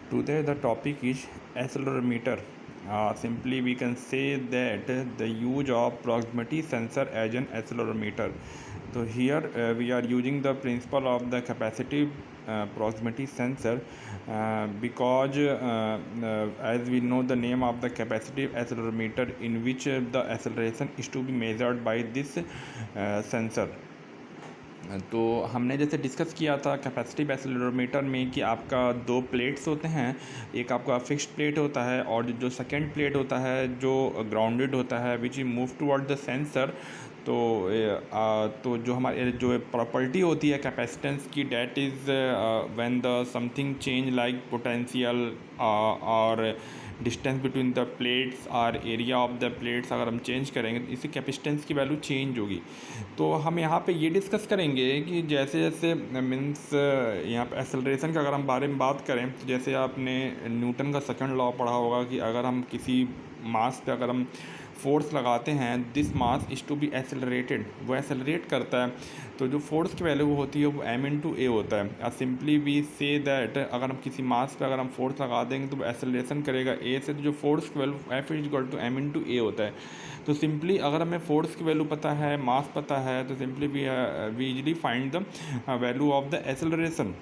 Today the topic is accelerometer. Simply we can say that the use of proximity sensor as an accelerometer. So here we are using the principle of the capacitive proximity sensor because as we know the name of the capacitive accelerometer in which the acceleration is to be measured by this sensor. तो हमने जैसे discuss किया था capacitive accelerometer में कि आपका दो plates होते हैं, एक आपका फिक्स्ड प्लेट होता है और जो सेकंड प्लेट होता है जो ग्राउंडेड होता है which is move toward the sensor. तो जो हमारे जो प्रॉपर्टी होती है कैपेसिटेंस की that is when the something change like potential और डिस्टेंस बिटवीन द प्लेट्स और एरिया ऑफ द प्लेट्स अगर हम चेंज करेंगे तो इससे कैपेसिटेंस की वैल्यू चेंज होगी। तो हम यहाँ पे ये डिस्कस करेंगे कि जैसे जैसे मीन्स यहाँ पे एक्सेलरेशन का अगर हम बारे में बात करें तो जैसे आपने न्यूटन का सेकंड लॉ पढ़ा होगा कि अगर हम किसी मास पे अगर हम फोर्स लगाते हैं this mass is to be accelerated, वो एक्सेलरेट करता है तो जो फोर्स की वैल्यू होती है वो m/a होता है। सिंपली वी से दैट अगर हम किसी मास पे अगर हम फोर्स लगा देंगे तो वो एक्सेलरेशन करेगा a से, तो जो फोर्स की वैल्यू F=m/a होता है। तो सिंपली अगर हमें फोर्स की वैल्यू पता है, मास पता है, तो simply we easily find the value of the acceleration.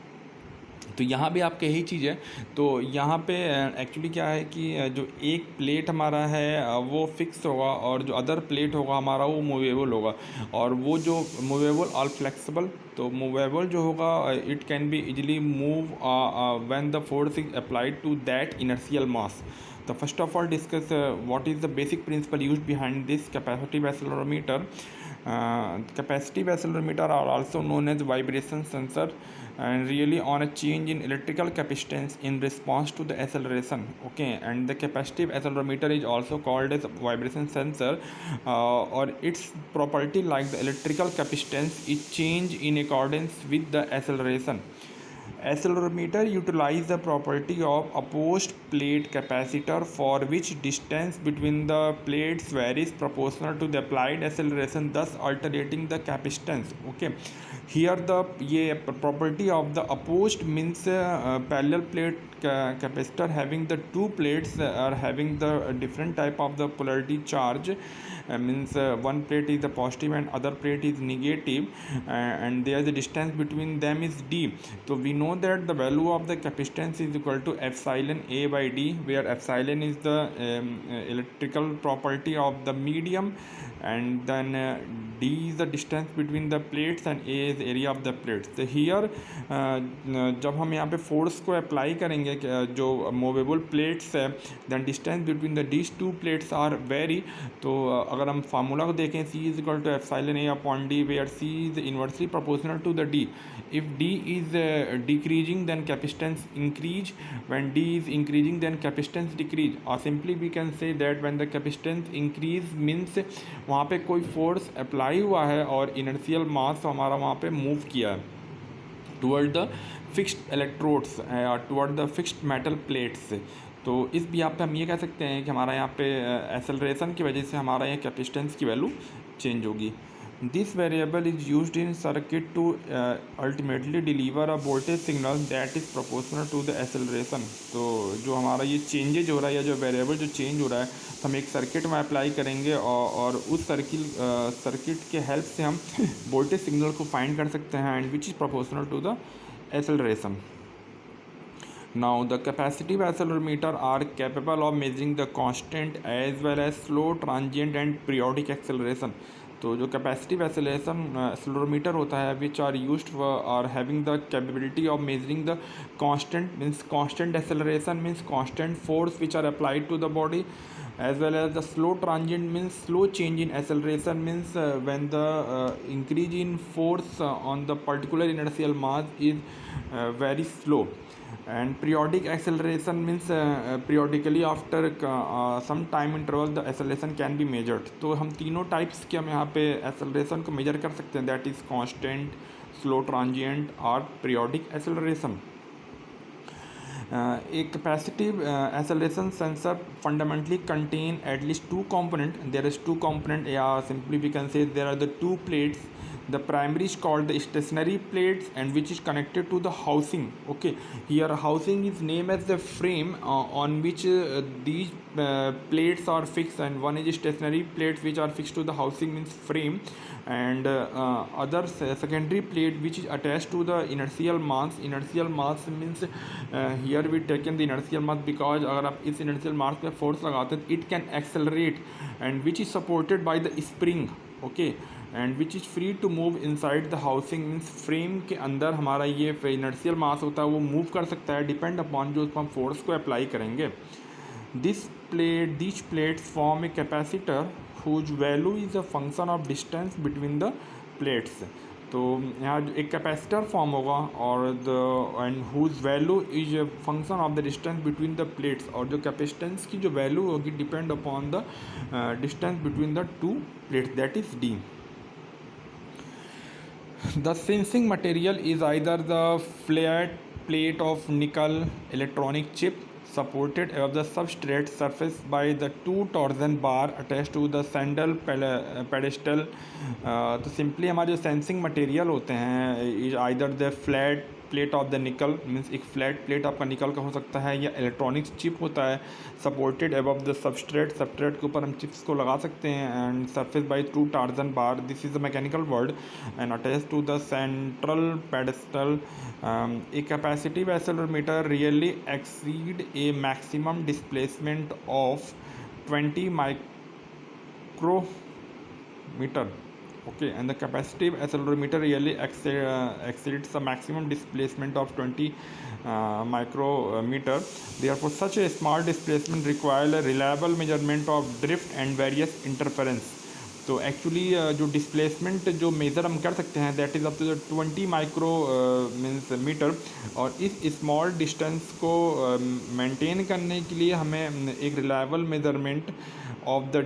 तो यहाँ भी आपके यही चीज़ है। तो यहाँ पे एक्चुअली क्या है कि जो एक प्लेट हमारा है वो फिक्स होगा और जो अदर प्लेट होगा हमारा वो मूवेबल होगा, और वो जो मूवेबल और फ्लेक्सिबल, तो मूवेबल जो होगा it can be easily move when the force is applied to that inertial mass. तो first of all discuss what is the basic principle used behind this capacitive accelerometer. Capacitive accelerometer are also known as vibration sensor and really on a change in electrical capacitance in response to the acceleration. Okay, and the capacitive accelerometer is also called as vibration sensor or its property like the electrical capacitance is change in accordance with the acceleration. Accelerometer utilize the property of opposed plate capacitor for which distance between the plates varies proportional to the applied acceleration, thus alternating the capacitance. Okay, here the ये property of the opposed means parallel plate capacitor having the two plates are having the different type of the polarity charge, means one plate is the positive and other plate is negative, and there the distance between them is d. So we know that the value of the capacitance is equal to epsilon a by d, where epsilon is the electrical property of the medium, and then d is the distance between the plates and a is area of the plates. तो here जब हम यहाँ पे force को apply करेंगे जो movable plates है then distance between the these two plates are vary. तो अगर हम फार्मूला को देखें C=epsilon a/d where C is inversely proportional to the d. If d is decreasing then capacitance increase, when d is increasing then capacitance decrease, or simply we can say that when the capacitance increase means वहाँ पे कोई force apply हुआ है और inertial मास हमारा वहाँ पे move किया है टुवर्ड द फिक्स्ड इलेक्ट्रोड्स या toward the fixed metal plates. तो इस भी यहाँ पे हम ये कह सकते हैं कि हमारा यहाँ पे एक्सेलरेशन की वजह से हमारा यहाँ कैपेसिटेंस की वैल्यू चेंज होगी। This variable is used in circuit to ultimately deliver a voltage signal that is proportional to the acceleration. तो जो हमारा ये चेंजेज हो रहा है या जो वेरिएबल जो चेंज हो रहा है तो हम एक सर्किट में अप्लाई करेंगे और उस सर्किट के हेल्प से हम वोल्टेज सिग्नल को फाइंड कर सकते हैं and which is proportional to the acceleration. Now the capacitive accelerometer are capable of measuring the constant as well as slow, transient and periodic acceleration. तो जो कैपेसिटिव एक्सेलरोमीटर होता है which are used are having the capability of measuring the constant means constant acceleration means constant force which are applied to the body, as well as the slow transient means slow change in acceleration means when the increase in force on the particular inertial mass is very slow, and periodic acceleration means periodically after some time interval the acceleration can be measured. तो हम तीनों types के हम यहाँ पे acceleration को major कर सकते हैं, that is constant, slow transient और periodic acceleration. A capacitive acceleration sensor fundamentally contain at least two component. There is two component. Yeah, simply we can say there are the two plates. The primary is called the stationary plates, and which is connected to the housing. Okay, here housing is named as the frame on which these plates are fixed, and one is stationary plates which are fixed to the housing means frame, and other secondary plate which is attached to the inertial mass. Inertial mass means here we taken the inertial mass because अगर आप इस inertial mass पे force लगाते हैं it can accelerate, and which is supported by the spring. Okay, and which is free to move inside the housing means frame के अंदर हमारा ये inertial mass होता है वो move कर सकता है depend upon जो हम force को apply करेंगे. These plates form a capacitor whose value is a function of distance between the plates. तो यहाँ एक कैपेसिटर फॉर्म होगा और and whose value is a function of the distance between the plates, और जो capacitance की जो वैल्यू होगी depend upon the distance between the two plates, that is D. The sensing material is either the flat plate of nickel electronic chip supported above the substrate surface by the two torsion bar attached to the sandal pedestal. तो simply हमारे जो sensing material होते हैं is either the flat plate of the निकल means एक flat plate आपका निकल का हो सकता है, या इलेक्ट्रॉनिक्स चिप होता है supported above the substrate. Substrate के ऊपर हम चिप्स को लगा सकते हैं and surface by two torsion bar, this is the mechanical word, and attach to the central pedestal. A capacitive accelerometer really exceed a maximum displacement of 20 micrometer. Okay, and the capacitive accelerometer really exceeds the maximum displacement of 20 micrometer. Therefore, such a small displacement requires a reliable measurement of drift and various interference. तो actually जो displacement जो measure हम कर सकते हैं that is up to 20 micro means meter, और इस small distance को मेंटेन करने के लिए हमें एक reliable measurement of the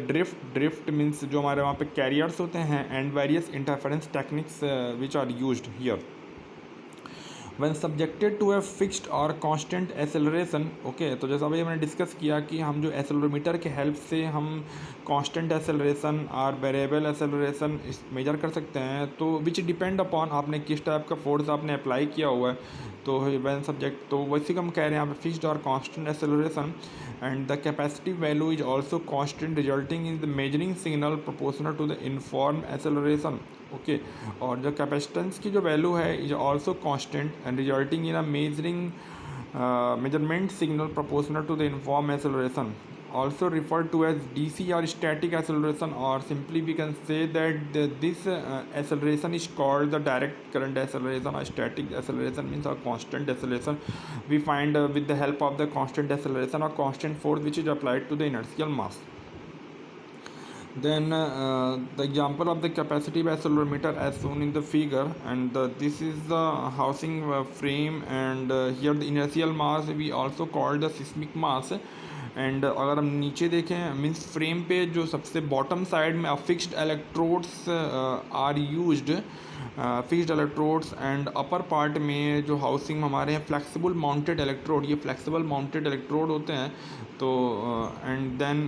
drift means जो हमारे वहाँ पे कैरियर्स होते हैं and various interference techniques which are used here when subjected to a fixed or constant acceleration. Okay, तो जैसा भाई मैंने डिस्कस किया कि हम जो एक्सेलरोमीटर के हेल्प से हम कांस्टेंट एक्सेलरेशन और वेरिएबल एक्सेलरेशन मेजर कर सकते हैं, तो विच डिपेंड अपॉन आपने किस टाइप का फोर्स आपने अप्लाई किया हुआ है. तो व्हेन सब्जेक्ट तो वैसे हम कह रहे हैं यहाँ पे फिक्स्ड और constant acceleration, and the capacitive value is also constant resulting in the measuring signal proportional to the inform acceleration. Okay, और जो कैपेसिटेंस की जो वैल्यू है is also constant and resulting in a measurement signal proportional to the inform acceleration, also referred to as DC or static acceleration, or simply we can say that this acceleration is called the direct current acceleration, or static acceleration means a constant acceleration we find with the help of the constant acceleration or constant force which is applied to the inertial mass. Then the example of the capacitive accelerometer as shown in the figure, and this is the housing frame, and here the inertial mass we also call the seismic mass. And अगर हम नीचे देखें means frame पे जो सबसे bottom side में fixed electrodes are used, fixed electrodes, and upper part में जो हाउसिंग हमारे हैं फ्लेक्सिबल माउंटेड इलेक्ट्रोड, ये फ्लेक्सिबल माउंटेड इलेक्ट्रोड होते हैं. तो एंड देन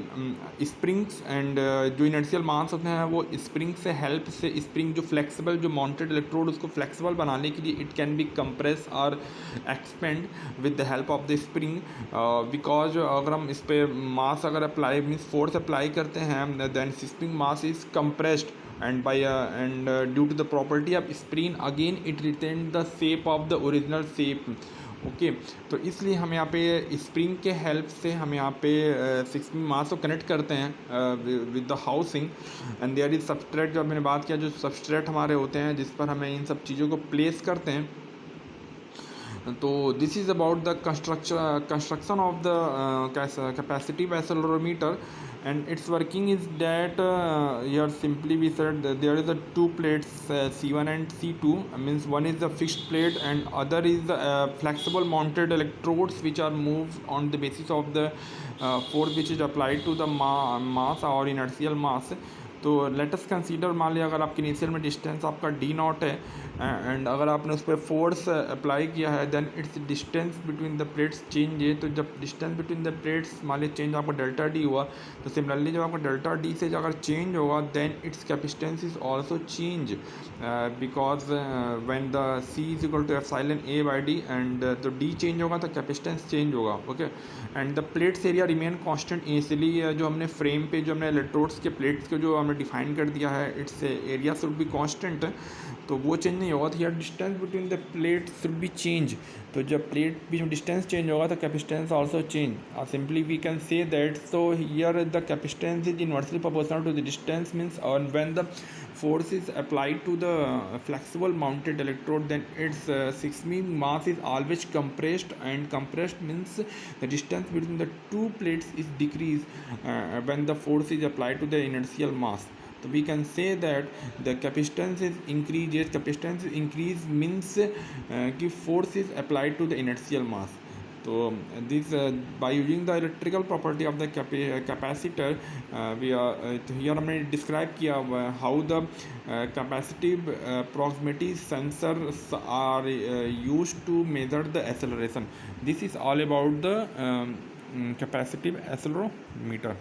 स्प्रिंग्स, एंड जो इनर्शियल मास होते हैं वो स्प्रिंग से हेल्प से स्प्रिंग जो फ्लेक्सिबल जो माउंटेड इलेक्ट्रोड उसको फ्लेक्सिबल बनाने के लिए इट कैन बी कंप्रेस और expand with the help of the spring, because अगर हम इस पर मास अगर अप्लाई मीन्स फोर्स अप्लाई करते हैं then spring mass is compressed and by and due to the property of spring again it retained the shape of the original shape. Okay, तो इसलिए हम यहाँ पे स्प्रिंग के हेल्प से हम यहाँ पे सिस्टम मास को कनेक्ट करते हैं with the housing, and there is substrate, जो मैंने बात किया जो सबस्ट्रेट हमारे होते हैं जिस पर हमें इन सब चीज़ों को प्लेस करते हैं. तो this is about the construction of the capacitive accelerometer, and its working is that here simply we said that there is a two plates C1 and C2, means one is the fixed plate and other is the flexible mounted electrodes which are moved on the basis of the force which is applied to the mass or inertial mass. तो let us consider, मान लिया अगर आपकी initial में distance आपका D not है and अगर आपने उस पर फोर्स अप्लाई किया है, then it's distance between the plates change है। तो जब डिस्टेंस बिटवीन द प्लेट्स मान लिया चेंज आपका डेल्टा डी हुआ, तो सिमिलरली जब आपका डेल्टा डी से अगर चेंज होगा, then it's capacitance is also change, because when the C is equal to epsilon A by D, and तो डी चेंज होगा तो कैपेसिटेंस चेंज होगा। Okay, and the plates area remain constant, इसलिए जो हमने फ्रेम पे जो हमने इलेक्ट्रोड्स के प्लेट्स के जो हमने डिफाइन कर दिया है, its area should be constant, तो वो चेंज नहीं होगा। तो यार distance between the plate should be change, तो जब प्लेट बीच में डिस्टेंस चेंज होगा तो capacitance also change, simply we can say that, so here the capacitance is inversely proportional to the distance, means और when the force is applied to the flexible mounted electrode, then its seismic mass is always compressed, and compressed means the distance between the two plates is decreased when the force is applied to the inertial mass. So we can say that the capacitance is increased. Yes, capacitance increase means कि force is applied to the inertial mass. तो this by using the electrical property of the capacitor, we are here हमने describe किया how the capacitive proximity sensors are used to measure the acceleration. This is all about the capacitive accelerometer.